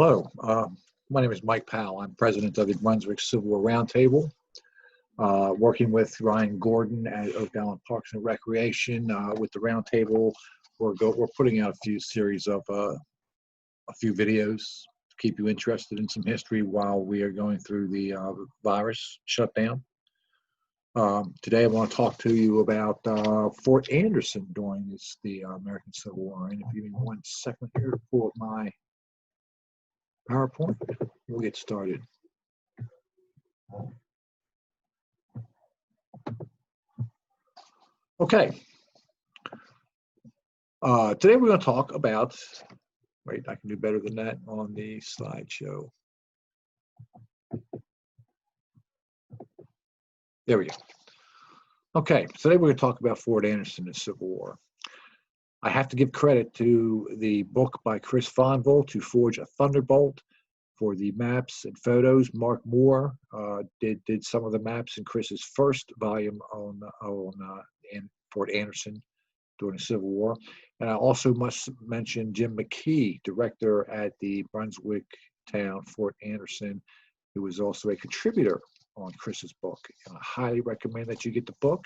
Hello, my name is Mike Powell. I'm president of the Brunswick Civil War Roundtable, working with Ryan Gordon at Oak Island Parks and Recreation. With the roundtable, we're putting out a few series of a few videos to keep you interested in some history while we are going through the virus shutdown. Today, I want to talk to you about Fort Anderson during the American Civil War. And if you give me 1 second here to pull up my PowerPoint, we'll get started. Okay. Today we're going to talk about, wait, I can do better than that on the slideshow. There we go. Okay, today we're going to talk about Fort Anderson and the Civil War. I have to give credit to the book by Chris Fonville, To Forge a Thunderbolt. For the maps and photos, Mark Moore did some of the maps in Chris's first volume on Fort Anderson during the Civil War. And I also must mention Jim McKedd, director at the Brunswick town, Fort Anderson, who was also a contributor on Chris's book. And I highly recommend that you get the book,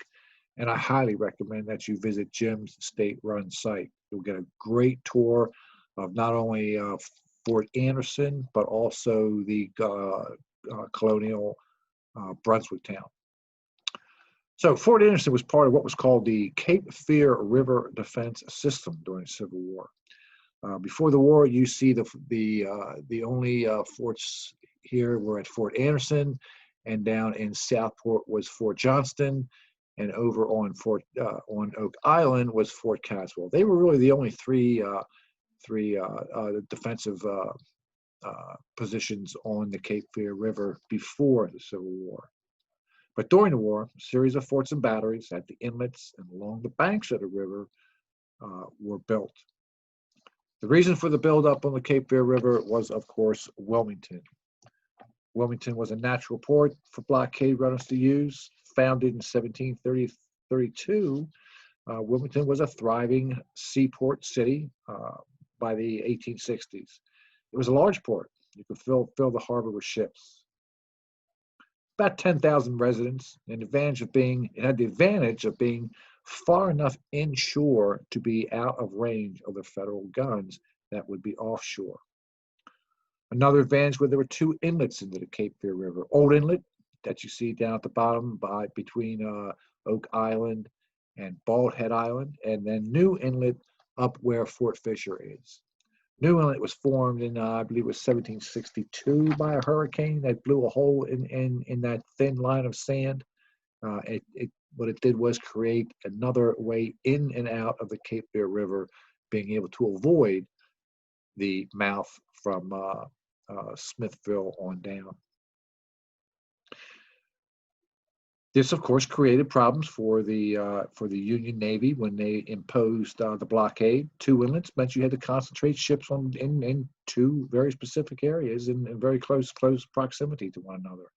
and I highly recommend that you visit Jim's state-run site. You'll get a great tour of not only Fort Anderson, but also the colonial Brunswick town. So Fort Anderson was part of what was called the Cape Fear River Defense System during the Civil War. Before the war, you see the only forts here were at Fort Anderson, and down in Southport was Fort Johnston, and over on Oak Island was Fort Caswell. They were really the only three defensive positions on the Cape Fear River before the Civil War. But during the war, a series of forts and batteries at the inlets and along the banks of the river were built. The reason for the buildup on the Cape Fear River was, of course, Wilmington. Wilmington was a natural port for blockade runners to use. Founded in 1732, Wilmington was a thriving seaport city by the 1860s. It was a large port. You could fill the harbor with ships. About 10,000 residents, and it had the advantage of being far enough inshore to be out of range of the federal guns that would be offshore. Another advantage was there were two inlets into the Cape Fear River. Old Inlet, that you see down at the bottom between Oak Island and Bald Head Island, and then New Inlet up where Fort Fisher is. New Inlet was formed in, I believe it was 1762 by a hurricane that blew a hole in that thin line of sand. What it did was create another way in and out of the Cape Fear River, being able to avoid the mouth from Smithville on down. This, of course, created problems for the Union Navy when they imposed the blockade. Two inlets meant you had to concentrate ships in two very specific areas in very close proximity to one another.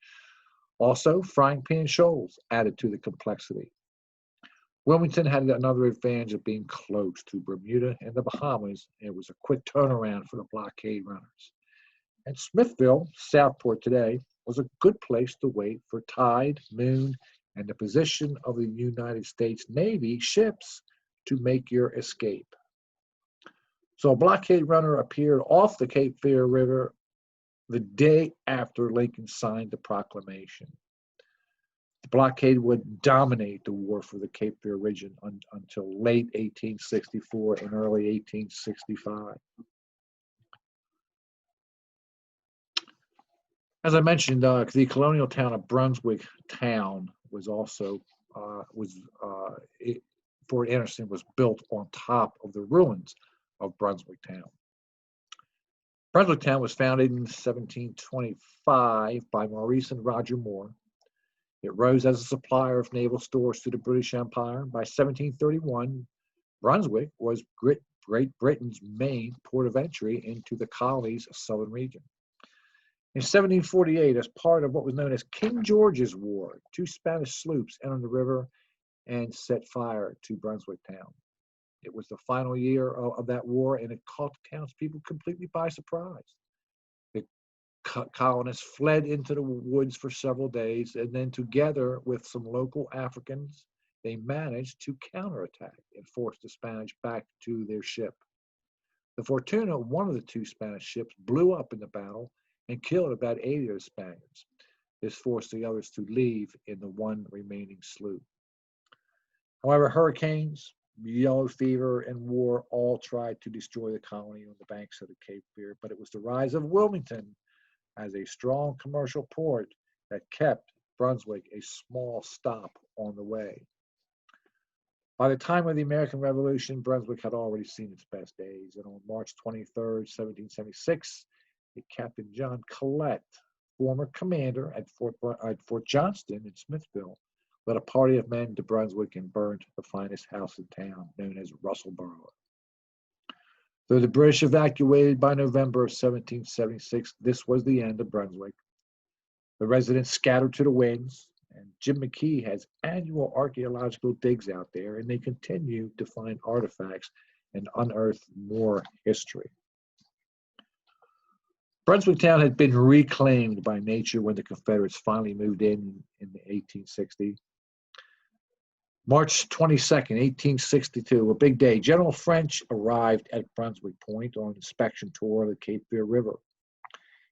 Also, frying pan shoals added to the complexity. Wilmington had another advantage of being close to Bermuda and the Bahamas. It was a quick turnaround for the blockade runners. And Smithville, Southport today, was a good place to wait for tide, moon, and the position of the United States Navy ships to make your escape. So a blockade runner appeared off the Cape Fear River the day after Lincoln signed the proclamation. The blockade would dominate the war for the Cape Fear region until late 1864 and early 1865. As I mentioned, the colonial town of Brunswick town was also Fort Anderson was built on top of the ruins of Brunswick town. Brunswick town was founded in 1725 by Maurice and Roger Moore. It rose as a supplier of naval stores to the British Empire. By 1731, Brunswick was Great Britain's main port of entry into the colony's southern region. In 1748, as part of what was known as King George's War, two Spanish sloops entered the river and set fire to Brunswick town. It was the final year of that war, and it caught the townspeople completely by surprise. colonists fled into the woods for several days, and then together with some local Africans, they managed to counterattack and force the Spanish back to their ship. The Fortuna, one of the two Spanish ships, blew up in the battle and killed about 80 of the Spaniards. This forced the others to leave in the one remaining sloop. However, hurricanes, yellow fever, and war all tried to destroy the colony on the banks of the Cape Fear, but it was the rise of Wilmington as a strong commercial port that kept Brunswick a small stop on the way. By the time of the American Revolution, Brunswick had already seen its best days, and on March 23rd, 1776, Captain John Collett, former commander at Fort Johnston in Smithville, led a party of men to Brunswick and burned the finest house in town, known as Russellborough. Though the British evacuated by November of 1776, this was the end of Brunswick. The residents scattered to the winds, and Jim McKee has annual archaeological digs out there, and they continue to find artifacts and unearth more history. Brunswick town had been reclaimed by nature when the Confederates finally moved in the 1860s. March 22nd, 1862, a big day. General French arrived at Brunswick Point on inspection tour of the Cape Fear River,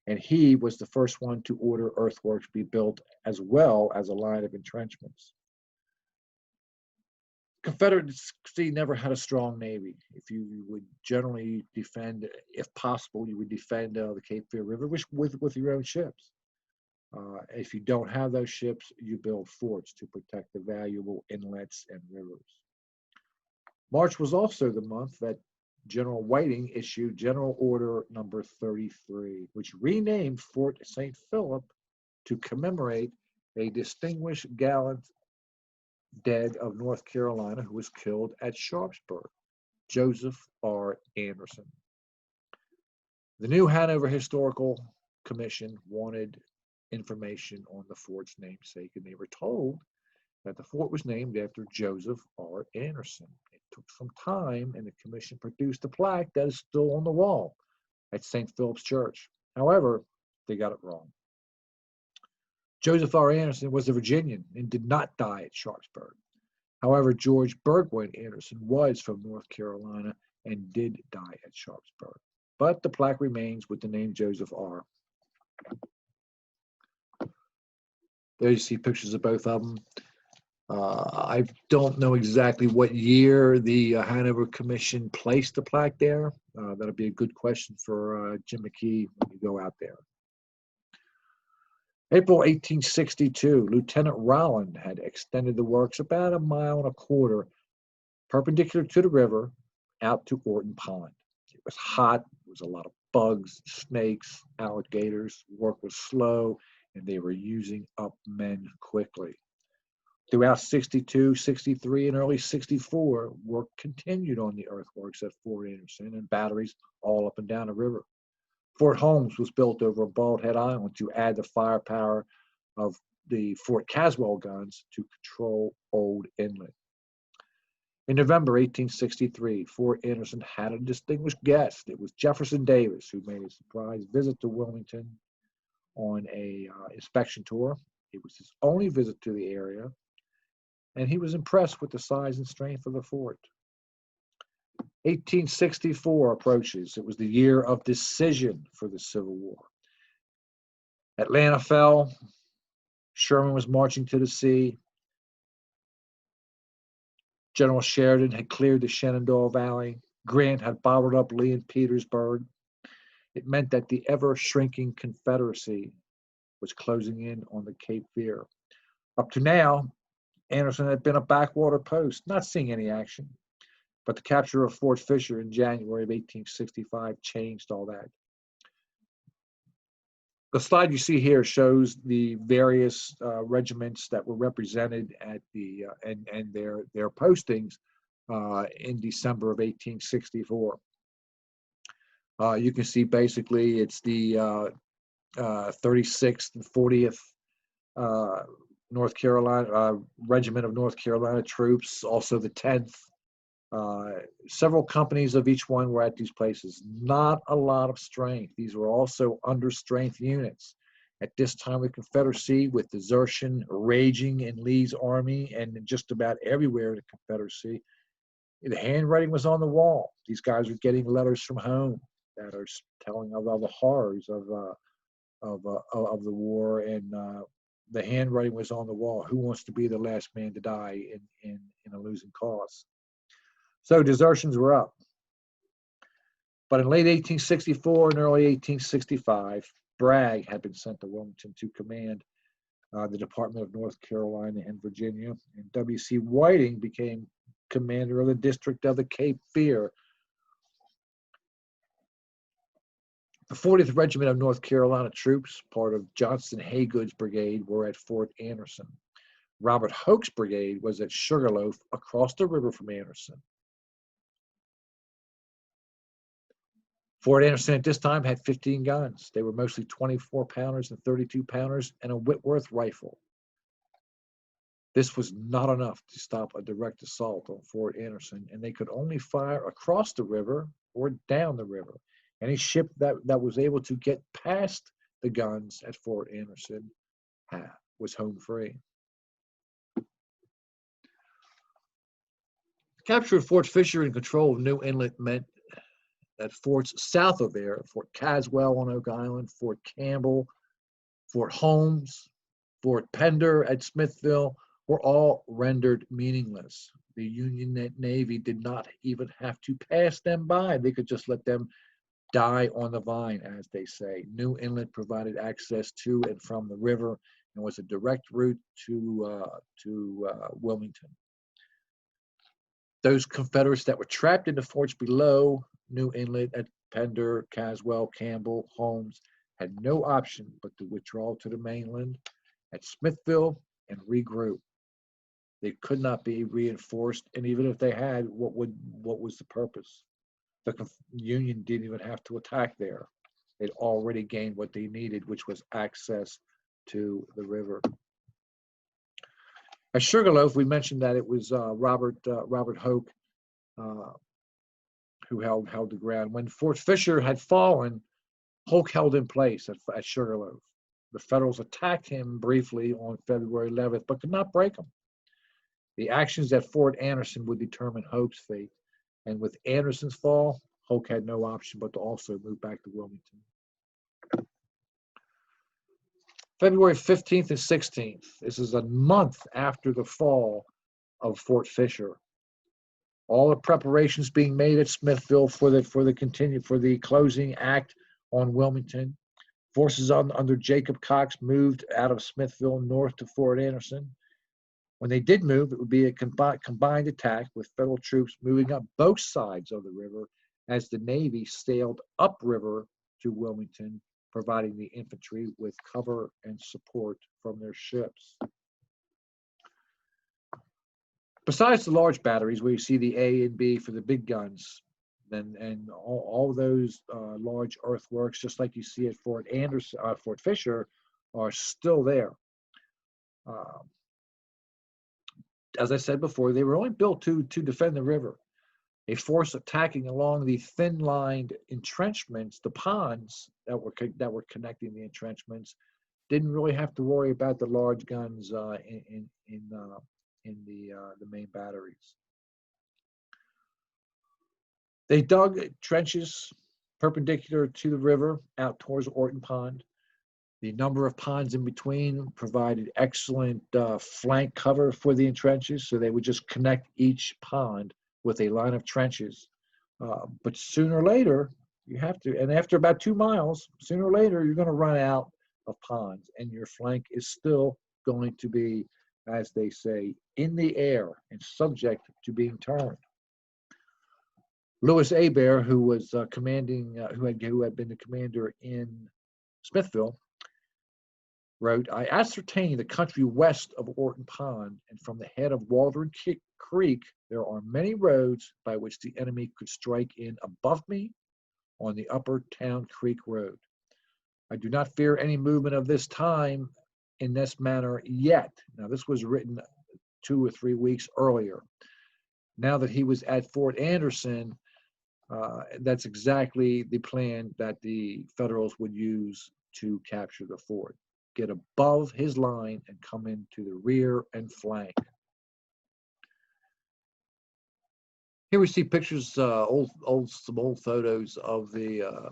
and he was the first one to order earthworks be built as well as a line of entrenchments. Confederacy never had a strong navy. If you would generally defend, if possible, you would defend the Cape Fear River with your own ships. If you don't have those ships, you build forts to protect the valuable inlets and rivers. March was also the month that General Whiting issued General Order Number 33, which renamed Fort St. Philip to commemorate a distinguished gallant dead of North Carolina who was killed at Sharpsburg, Joseph R. Anderson. The new Hanover Historical Commission wanted information on the fort's namesake, and they were told that the fort was named after Joseph R. Anderson. It took some time, and the commission produced a plaque that is still on the wall at St. Philip's Church. However, they got it wrong. Joseph R. Anderson was a Virginian and did not die at Sharpsburg. However, George Burgoyne Anderson was from North Carolina and did die at Sharpsburg. But the plaque remains with the name Joseph R. There you see pictures of both of them. I don't know exactly what year the Hanover Commission placed the plaque there. That'll be a good question for Jim McKee when you go out there. April 1862, Lieutenant Rowland had extended the works about 1.25 miles perpendicular to the river out to Orton Pond. It was hot, there was a lot of bugs, snakes, alligators. Work was slow, and they were using up men quickly. Throughout 62, 63, and early 64, work continued on the earthworks at Fort Anderson and batteries all up and down the river. Fort Holmes was built over Bald Head Island to add the firepower of the Fort Caswell guns to control Old Inlet. In November 1863, Fort Anderson had a distinguished guest. It was Jefferson Davis, who made a surprise visit to Wilmington on a inspection tour. It was his only visit to the area, and he was impressed with the size and strength of the fort. 1864 approaches. It was the year of decision for the Civil War. Atlanta fell. Sherman was marching to the sea. General Sheridan had cleared the Shenandoah Valley. Grant had bottled up Lee and Petersburg. It meant that the ever-shrinking Confederacy was closing in on the Cape Fear. Up to now, Anderson had been a backwater post, not seeing any action. But the capture of Fort Fisher in January of 1865 changed all that. The slide you see here shows the various regiments that were represented at the and their postings in December of 1864. You can see basically it's the 36th and 40th North Carolina Regiment of North Carolina troops, also the 10th Several companies of each one were at these places. Not a lot of strength. These were also under-strength units. At this time, the Confederacy, with desertion raging in Lee's army and just about everywhere in the Confederacy, the handwriting was on the wall. These guys were getting letters from home that are telling of all the horrors of the war, and the handwriting was on the wall. Who wants to be the last man to die in a losing cause? So desertions were up. But in late 1864 and early 1865, Bragg had been sent to Wilmington to command the Department of North Carolina and Virginia, and W.C. Whiting became commander of the District of the Cape Fear. The 40th Regiment of North Carolina troops, part of Johnston Haygood's brigade, were at Fort Anderson. Robert Hoke's brigade was at Sugarloaf across the river from Anderson. Fort Anderson at this time had 15 guns. They were mostly 24-pounders and 32-pounders and a Whitworth rifle. This was not enough to stop a direct assault on Fort Anderson, and they could only fire across the river or down the river. Any ship that was able to get past the guns at Fort Anderson was home free. Capture of Fort Fisher and control of New Inlet meant that forts south of there, Fort Caswell on Oak Island, Fort Campbell, Fort Holmes, Fort Pender at Smithville, were all rendered meaningless. The Union Navy did not even have to pass them by. They could just let them die on the vine, as they say. New Inlet provided access to and from the river and was a direct route to Wilmington. Those Confederates that were trapped in the forts below New Inlet at Pender, Caswell, Campbell, Holmes had no option but to withdraw to the mainland at Smithville and regroup. They could not be reinforced, and even if they had, what was the purpose? The Union didn't even have to attack there. They'd already gained what they needed, which was access to the river. At Sugarloaf, we mentioned that it was Robert Hoke who held the ground. When Fort Fisher had fallen, Hoke held in place at Sugarloaf. The Federals attacked him briefly on February 11th, but could not break him. The actions at Fort Anderson would determine Hoke's fate, and with Anderson's fall, Hoke had no option but to also move back to Wilmington. February 15th and 16th. This is a month after the fall of Fort Fisher. All the preparations being made at Smithville for the closing act on Wilmington. Forces under Jacob Cox moved out of Smithville north to Fort Anderson. When they did move, it would be a combined attack with Federal troops moving up both sides of the river as the Navy sailed upriver to Wilmington, providing the infantry with cover and support from their ships. Besides the large batteries, where you see the A and B for the big guns, and all those large earthworks, just like you see at Fort Fisher, are still there. As I said before, they were only built to defend the river. A force attacking along the thin-lined entrenchments, the ponds that were connecting the entrenchments, didn't really have to worry about the large guns in the main batteries. They dug trenches perpendicular to the river out towards Orton Pond. The number of ponds in between provided excellent flank cover for the entrenches, so they would just connect each pond with a line of trenches. But sooner or later, you have to, and after about 2 miles, sooner or later, you're going to run out of ponds, and your flank is still going to be, as they say, in the air and subject to being turned. Lewis Hebert, who was who had been the commander in Smithville, wrote, "I ascertained the country west of Orton Pond, and from the head of Waldron Creek, there are many roads by which the enemy could strike in above me on the upper Town Creek Road. I do not fear any movement of this time in this manner yet." Now, this was written 2 or 3 weeks earlier. Now that he was at Fort Anderson, that's exactly the plan that the Federals would use to capture the fort. Get above his line and come into the rear and flank. Here we see pictures, some old photos of the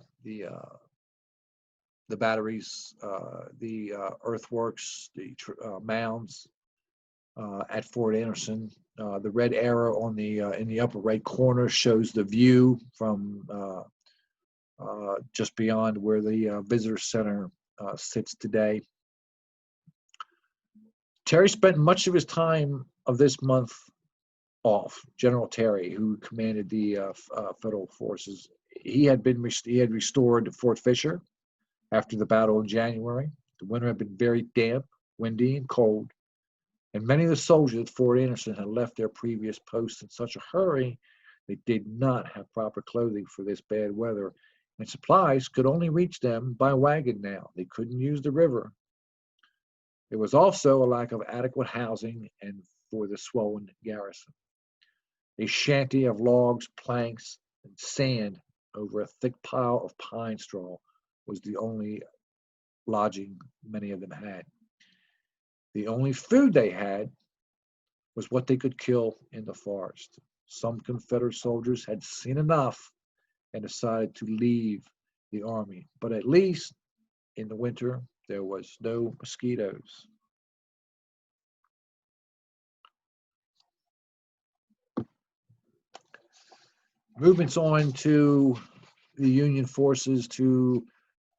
batteries, the earthworks, the mounds at Fort Anderson. The red arrow on the in the upper right corner shows the view from just beyond where the visitor center sits today. Terry spent much of his time of this month off. General Terry, who commanded the federal forces, he had restored Fort Fisher after the battle in January. The winter had been very damp, windy, and cold, and many of the soldiers at Fort Anderson had left their previous posts in such a hurry they did not have proper clothing for this bad weather, and supplies could only reach them by wagon now. They couldn't use the river. There was also a lack of adequate housing and for the swollen garrison. A shanty of logs, planks, and sand over a thick pile of pine straw was the only lodging many of them had. The only food they had was what they could kill in the forest. Some Confederate soldiers had seen enough and decided to leave the army, but at least in the winter there was no mosquitoes. Movements on to the Union forces to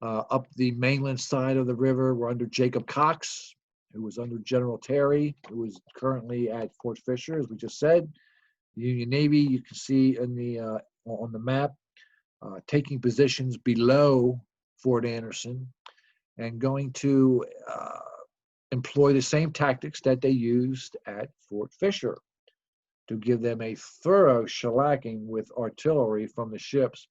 up the mainland side of the river were under Jacob Cox, who was under General Terry, who was currently at Fort Fisher, as we just said. The Union Navy, you can see in the on the map, taking positions below Fort Anderson and going to employ the same tactics that they used at Fort Fisher to give them a thorough shellacking with artillery from the ships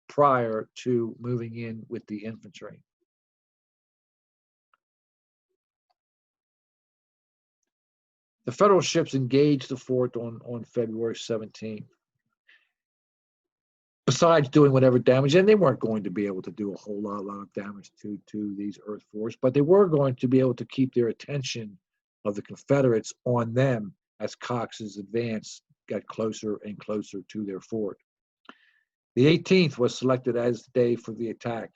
prior to moving in with the infantry. The Federal ships engaged the fort on February 17th. Besides doing whatever damage, and they weren't going to be able to do a whole lot of damage to these earth forts, but they were going to be able to keep their attention of the Confederates on them as Cox's advance got closer and closer to their fort. The 18th was selected as the day for the attack,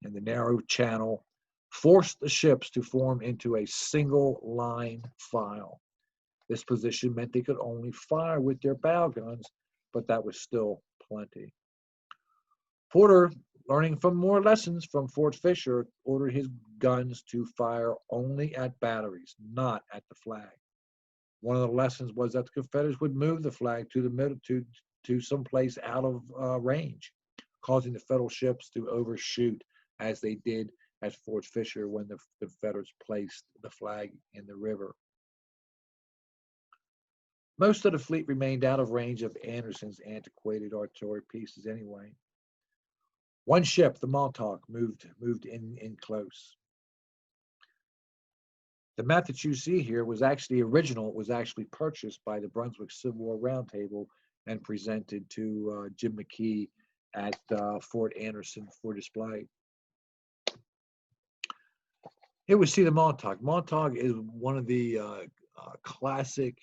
and the narrow channel forced the ships to form into a single line file. This position meant they could only fire with their bow guns, but that was still plenty. Porter, learning from more lessons from Fort Fisher, ordered his guns to fire only at batteries, not at the flag. One of the lessons was that the Confederates would move the flag to the middle to someplace out of range, causing the Federal ships to overshoot as they did at Fort Fisher when the Confederates placed the flag in the river. Most of the fleet remained out of range of Anderson's antiquated artillery pieces anyway. One ship, the Montauk, moved in close. The map that you see here was actually original. It was actually purchased by the Brunswick Civil War Roundtable and presented to Jim McKee at Fort Anderson for display. Here we see the Montauk. Montauk is one of the classic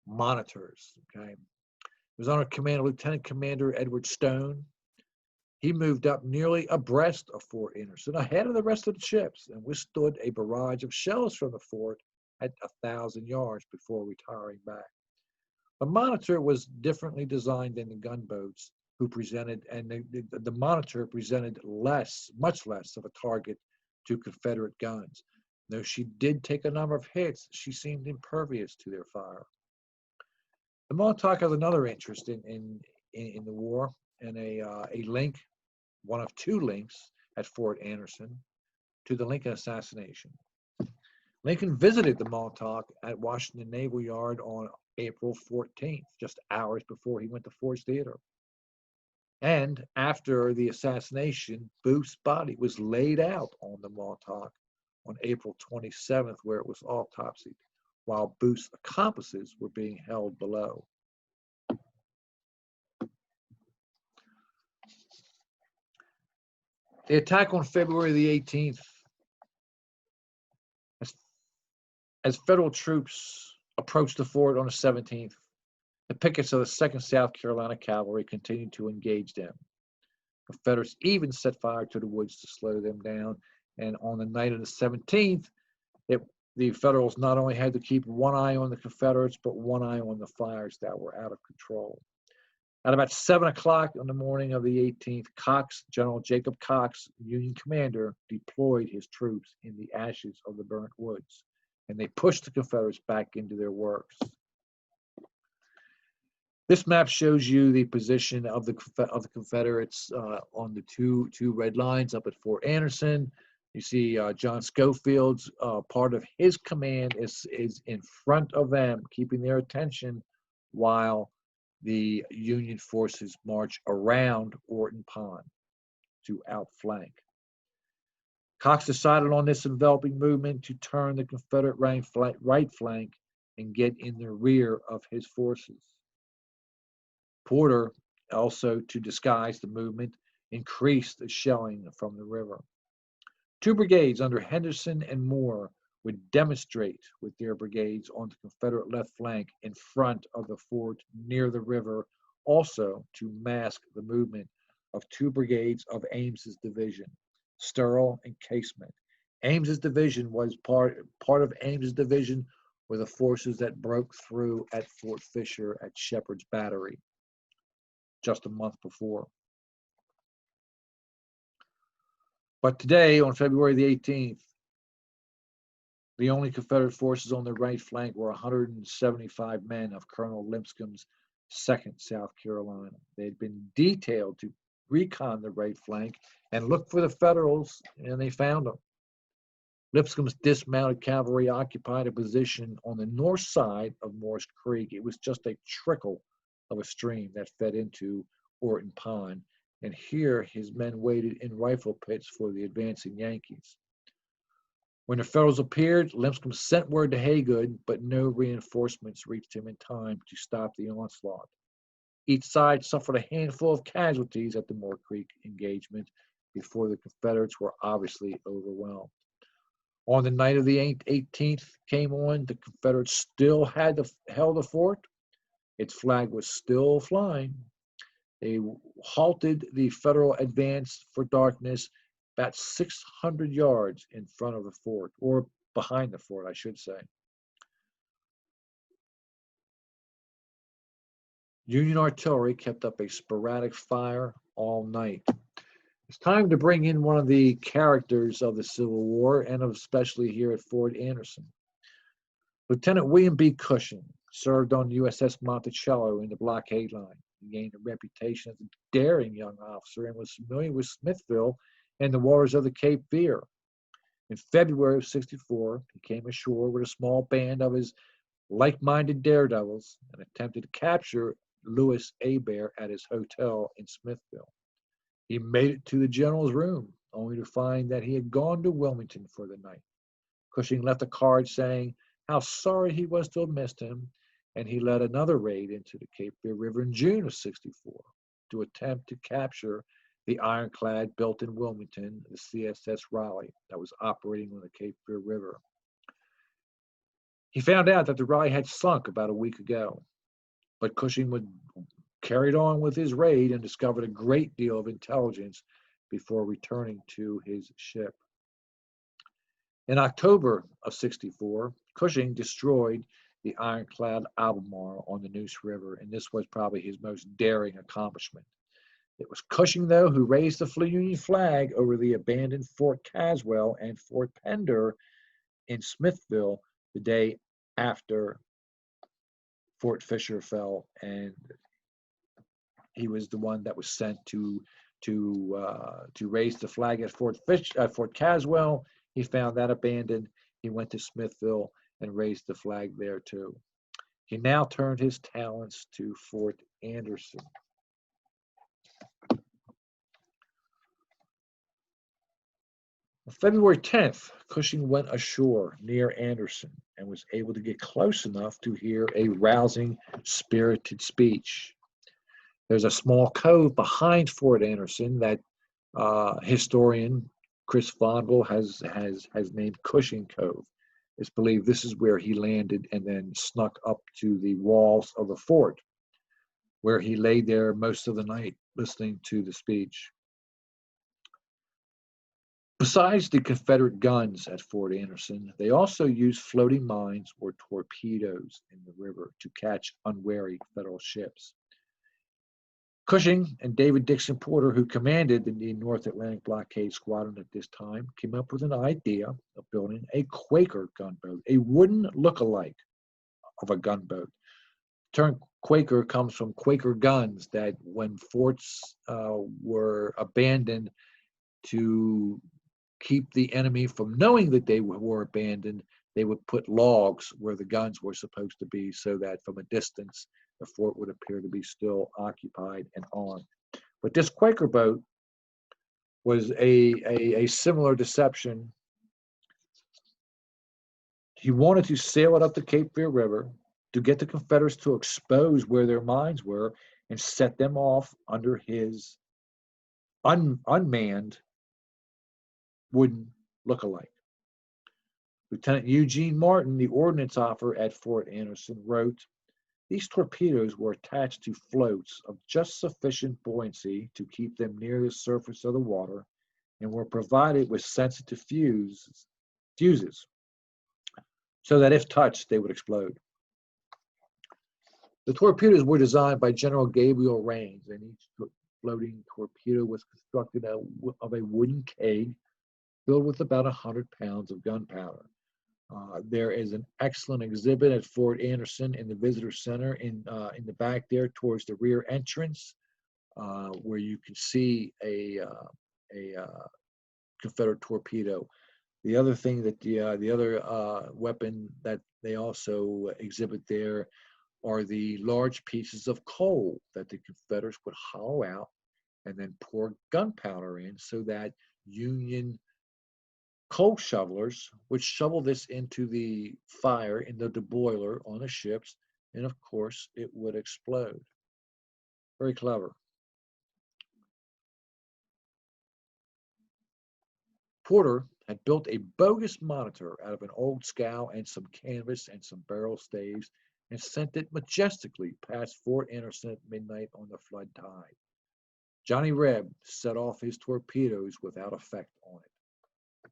monitors. Okay, it was under command of Lieutenant Commander Edward Stone. He moved up nearly abreast of Fort Anderson, ahead of the rest of the ships, and withstood a barrage of shells from the fort at 1,000 yards before retiring back. The Monitor was differently designed than the gunboats, who presented, and the Monitor presented much less of a target to Confederate guns. Though she did take a number of hits, she seemed impervious to their fire. The Montauk has another interest in the war, and a link, one of two links at Fort Anderson, to the Lincoln assassination. Lincoln visited the Montauk at Washington Naval Yard on April 14th, just hours before he went to Ford's Theater. And after the assassination, Booth's body was laid out on the Montauk on April 27th, where it was autopsied, while Booth's accomplices were being held below. The attack on February the 18th, as federal troops approached the fort on the 17th, the pickets of the 2nd South Carolina Cavalry continued to engage them. Confederates even set fire to the woods to slow them down, and on the night of the 17th, the Federals not only had to keep one eye on the Confederates, but one eye on the fires that were out of control. At about 7 o'clock on the morning of the 18th, General Jacob Cox, Union commander, deployed his troops in the ashes of the burnt woods, and they pushed the Confederates back into their works. This map shows you the position of the Confederates on the two red lines up at Fort Anderson. You see John Schofield's part of his command is in front of them, keeping their attention while the Union forces march around Orton Pond to outflank. Cox decided on this enveloping movement to turn the Confederate right flank and get in the rear of his forces. Porter, also to disguise the movement, increased the shelling from the river. 2 brigades under Henderson and Moore would demonstrate with their brigades on the Confederate left flank in front of the fort near the river, also to mask the movement of 2 brigades of Ames's division, Sturrell and Casement. Ames's division was part of Ames's division were the forces that broke through at Fort Fisher at Shepherd's Battery just a month before. But today, on February the 18th, the only Confederate forces on the right flank were 175 men of Colonel Lipscomb's 2nd South Carolina. They had been detailed to recon the right flank and look for the Federals, and they found them. Lipscomb's dismounted cavalry occupied a position on the north side of Morse Creek. It was just a trickle of a stream that fed into Orton Pond, and here his men waited in rifle pits for the advancing Yankees. When the Federals appeared, Lipscomb sent word to Haygood, but no reinforcements reached him in time to stop the onslaught. Each side suffered a handful of casualties at the Moore Creek engagement before the Confederates were obviously overwhelmed. On the night of the 18th came on, the Confederates still held the fort. Its flag was still flying. They halted the Federal advance for darkness about 600 yards in front of the fort, or behind the fort, I should say. Union artillery kept up a sporadic fire all night. It's time to bring in one of the characters of the Civil War, and especially here at Fort Anderson. Lieutenant William B. Cushing served on USS Monticello in the blockade line. He gained a reputation as a daring young officer and was familiar with Smithville and the waters of the Cape Fear. In February of '64, he came ashore with a small band of his like-minded daredevils and attempted to capture Louis Hebert at his hotel in Smithville. He made it to the general's room, only to find that he had gone to Wilmington for the night. Cushing left a card saying how sorry he was to have missed him, and he led another raid into the Cape Fear River in June of '64 to attempt to capture the ironclad built in Wilmington, the CSS Raleigh, that was operating on the Cape Fear River. He found out that the Raleigh had sunk about a week ago, but Cushing carried on with his raid and discovered a great deal of intelligence before returning to his ship. In October of '64, Cushing destroyed the ironclad Albemarle on the Neuse River, and this was probably his most daring accomplishment. It was Cushing, though, who raised the Union flag over the abandoned Fort Caswell and Fort Pender in Smithville the day after Fort Fisher fell, and he was the one that was sent to raise the flag at Fort Caswell. He found that abandoned. He went to Smithville and raised the flag there too. He now turned his talents to Fort Anderson. On February 10th, Cushing went ashore near Anderson and was able to get close enough to hear a rousing, spirited speech. There's a small cove behind Fort Anderson that Historian Chris Fondle has named Cushing Cove. It's believed this is where he landed and then snuck up to the walls of the fort, where he lay there most of the night listening to the speech. Besides the Confederate guns at Fort Anderson, they also used floating mines or torpedoes in the river to catch unwary Federal ships. Cushing and David Dixon Porter, who commanded the North Atlantic Blockade Squadron at this time, came up with an idea of building a Quaker gunboat, a wooden look-alike of a gunboat. The term Quaker comes from Quaker guns, that when forts were abandoned to keep the enemy from knowing that they were abandoned, they would put logs where the guns were supposed to be so that from a distance the fort would appear to be still occupied and armed. But this Quaker boat was a similar deception. He wanted to sail it up the Cape Fear River to get the Confederates to expose where their mines were and set them off under his unmanned wooden look-alike. Lieutenant Eugene Martin, the ordnance officer at Fort Anderson, wrote, "These torpedoes were attached to floats of just sufficient buoyancy to keep them near the surface of the water and were provided with sensitive fuses so that if touched, they would explode." The torpedoes were designed by General Gabriel Rains, and each floating torpedo was constructed of a wooden keg filled with about 100 pounds of gunpowder. There is an excellent exhibit at Fort Anderson in the visitor center in the back there towards the rear entrance, where you can see a Confederate torpedo. The other thing that the other weapon that they also exhibit there are the large pieces of coal that the Confederates would hollow out and then pour gunpowder in so that Union coal shovelers would shovel this into the fire in the boiler on the ships, and of course it would explode. Very clever. Porter had built a bogus monitor out of an old scow and some canvas and some barrel staves and sent it majestically past Fort Anderson at midnight on the flood tide. Johnny Reb set off his torpedoes without effect on it.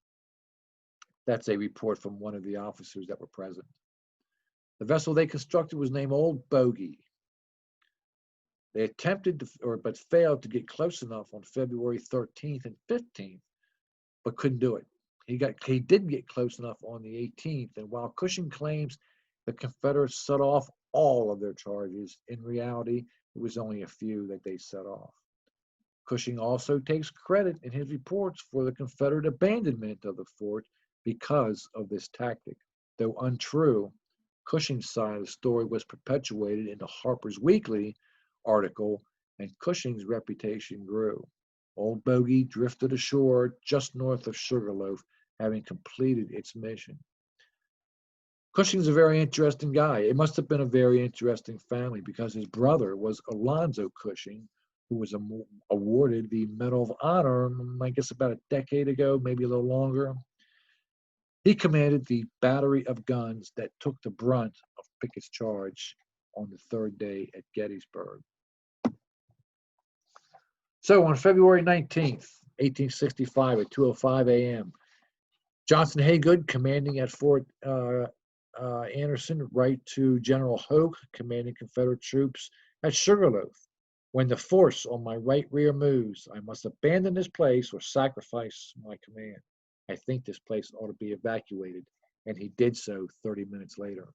That's a report from one of the officers that were present. The vessel they constructed was named Old Bogey. They attempted but failed to get close enough on February 13th and 15th, but couldn't do it. He did get close enough on the 18th, and while Cushing claims the Confederates set off all of their charges, in reality, it was only a few that they set off. Cushing also takes credit in his reports for the Confederate abandonment of the fort because of this tactic. Though untrue, Cushing's side of the story was perpetuated in the Harper's Weekly article, and Cushing's reputation grew. Old Bogey drifted ashore just north of Sugarloaf, having completed its mission. Cushing's a very interesting guy. It must have been a very interesting family because his brother was Alonzo Cushing, who was awarded the Medal of Honor, I guess about a decade ago, maybe a little longer. He commanded the battery of guns that took the brunt of Pickett's charge on the third day at Gettysburg. So on February 19th, 1865 at 2:05 a.m., Johnson Haygood, commanding at Fort Anderson, write to General Hoke, commanding Confederate troops at Sugarloaf. "When the force on my right rear moves, I must abandon this place or sacrifice my command. I think this place ought to be evacuated," and he did so 30 minutes later.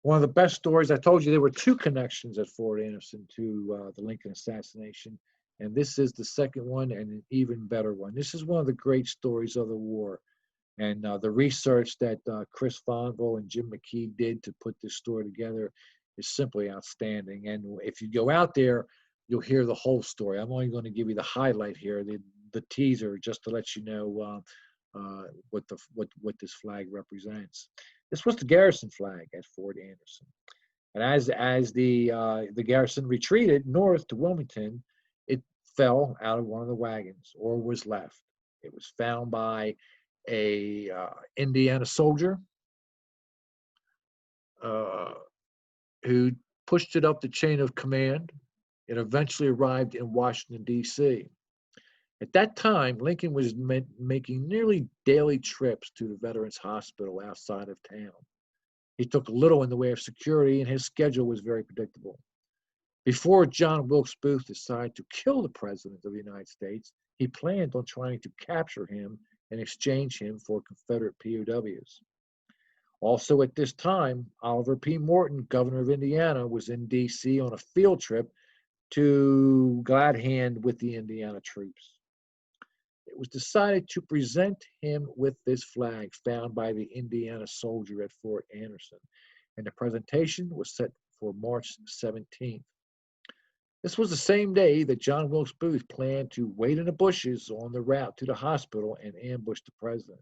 One of the best stories, I told you there were two connections at Fort Anderson to the Lincoln assassination, and this is the second one and an even better one. This is one of the great stories of the war, and the research that Chris Fonville and Jim McKedd did to put this story together is simply outstanding. And if you go out there, you'll hear the whole story. I'm only going to give you the highlight here, the teaser, just to let you know what this flag represents. This was the garrison flag at Fort Anderson, and as the garrison retreated north to Wilmington, it fell out of one of the wagons or was left. It was found by a Indiana soldier who pushed it up the chain of command. It eventually arrived in Washington, D.C. At that time, Lincoln was making nearly daily trips to the Veterans Hospital outside of town. He took little in the way of security, and his schedule was very predictable. Before John Wilkes Booth decided to kill the President of the United States, he planned on trying to capture him and exchange him for Confederate POWs. Also at this time, Oliver P. Morton, governor of Indiana, was in D.C. on a field trip to glad hand with the Indiana troops. It was decided to present him with this flag found by the Indiana soldier at Fort Anderson, and the presentation was set for March 17th. This was the same day that John Wilkes Booth planned to wait in the bushes on the route to the hospital and ambush the president.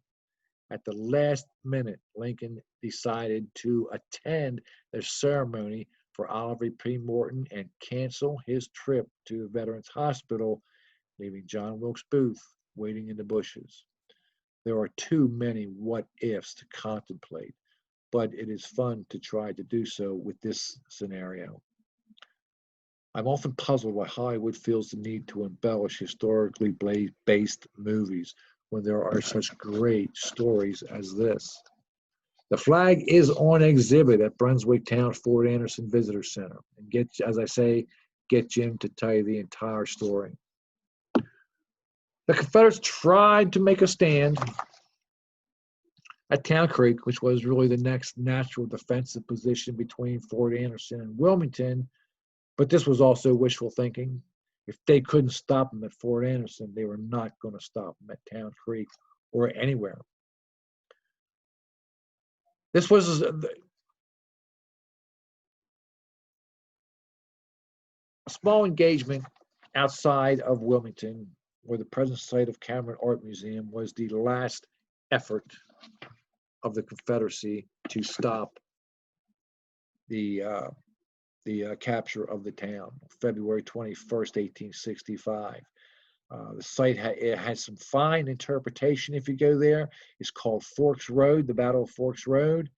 At the last minute, Lincoln decided to attend the ceremony for Oliver P. Morton and cancel his trip to the Veterans Hospital, leaving John Wilkes Booth waiting in the bushes. There are too many what-ifs to contemplate, but it is fun to try to do so with this scenario. I'm often puzzled why Hollywood feels the need to embellish historically based movies when there are such great stories as this. The flag is on exhibit at Brunswick Town Fort Anderson Visitor Center. And as I say, get Jim to tell you the entire story. The Confederates tried to make a stand at Town Creek, which was really the next natural defensive position between Fort Anderson and Wilmington, but this was also wishful thinking. If they couldn't stop them at Fort Anderson, they were not going to stop them at Town Creek or anywhere. This was a small engagement outside of Wilmington, where the present site of Cameron Art Museum was the last effort of the Confederacy to stop the capture of the town, February 21st, 1865. The site has some fine interpretation if you go there. It's called Forks Road, the Battle of Forks Road.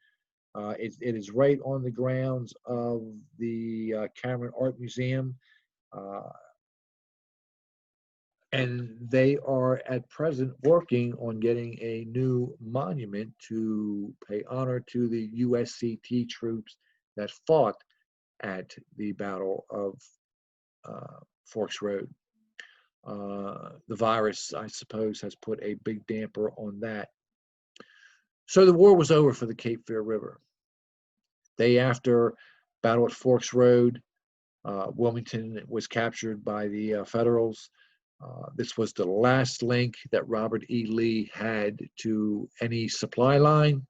It is right on the grounds of the Cameron Art Museum. And they are at present working on getting a new monument to pay honor to the USCT troops that fought at the Battle of Forks Road. The virus, I suppose, has put a big damper on that. So the war was over for the Cape Fear River. Day after Battle at Forks Road, Wilmington was captured by the Federals. This was the last link that Robert E. Lee had to any supply line.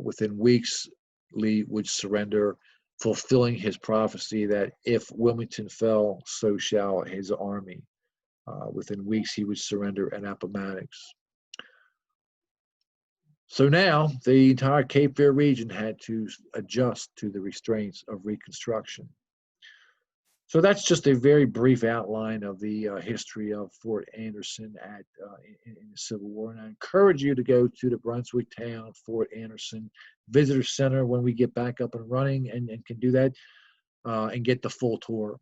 Within weeks, Lee would surrender, fulfilling his prophecy that if Wilmington fell, so shall his army. Within weeks, he would surrender at Appomattox. So now the entire Cape Fear region had to adjust to the restraints of Reconstruction. So that's just a very brief outline of the history of Fort Anderson in the Civil War. And I encourage you to go to the Brunswick Town Fort Anderson Visitor Center when we get back up and running and can do that and get the full tour.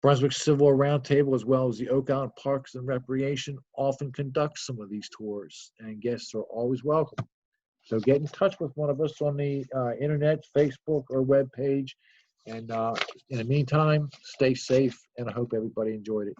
Brunswick Civil War Roundtable, as well as the Oak Island Parks and Recreation, often conducts some of these tours, and guests are always welcome. So get in touch with one of us on the internet, Facebook, or webpage. And in the meantime, stay safe, and I hope everybody enjoyed it.